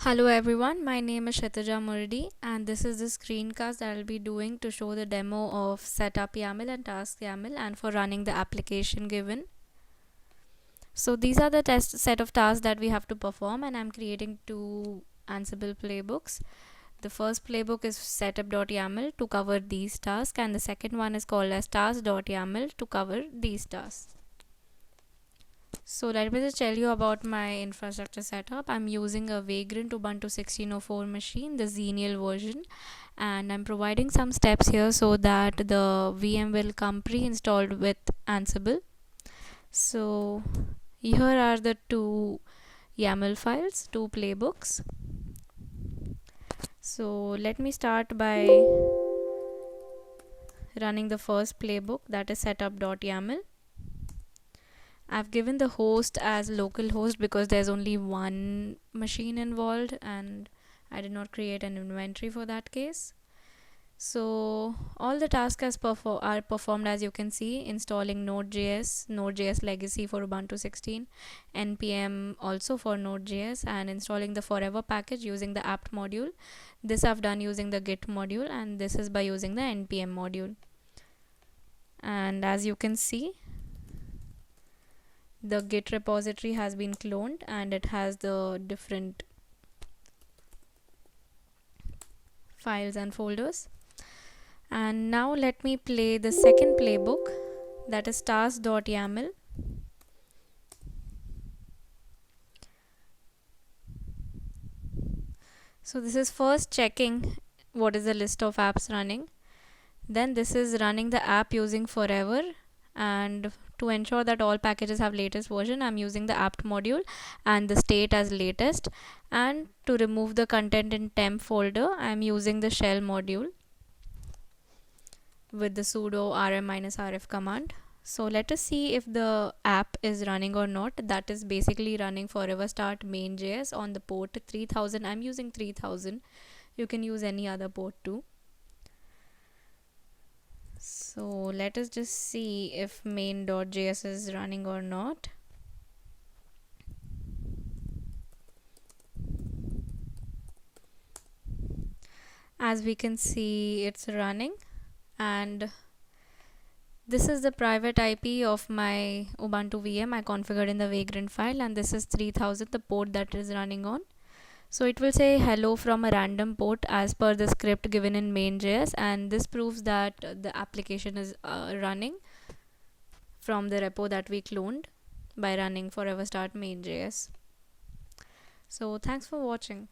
Hello everyone, my name is Kshitija Murdi and this is the screencast that I'll be doing to show the demo of setup YAML and task YAML and for running the application given. So these are the test set of tasks that we have to perform, and I'm creating two Ansible playbooks. The first playbook is setup.yaml to cover these tasks, and the second one is called as task.yaml to cover these tasks. So let me just tell you about my infrastructure setup. I'm using a Vagrant Ubuntu 16.04 machine, the Xenial version, and I'm providing some steps here so that the VM will come pre-installed with Ansible. So here are the two YAML files, two playbooks. So let me start by running the first playbook, that is setup.yaml. I've given the host as localhost because there's only one machine involved and I did not create an inventory for that case. So all the tasks are performed, as you can see: installing Node.js legacy for Ubuntu 16, npm also for Node.js, and installing the forever package using the apt module. This I've done using the git module, and this is by using the npm module. And as you can see, the git repository has been cloned and it has the different files and folders. And now let me play the second playbook, that is task.yaml. So this is first checking what is the list of apps running. Then this is running the app using forever, and to ensure that all packages have latest version, I'm using the apt module and the state as latest. And to remove the content in temp folder, I'm using the shell module with the sudo rm-rf command. So let us see if the app is running or not. That is basically running forever start main.js on the port 3000. I'm using 3000. You can use any other port too. So let us just see if main.js is running or not. As we can see, it's running, and this is the private IP of my Ubuntu VM I configured in the Vagrant file, and this is 3000, the port that is running on. So it will say hello from a random port as per the script given in main.js, and this proves that the application is running from the repo that we cloned by running forever start main.js. So thanks for watching.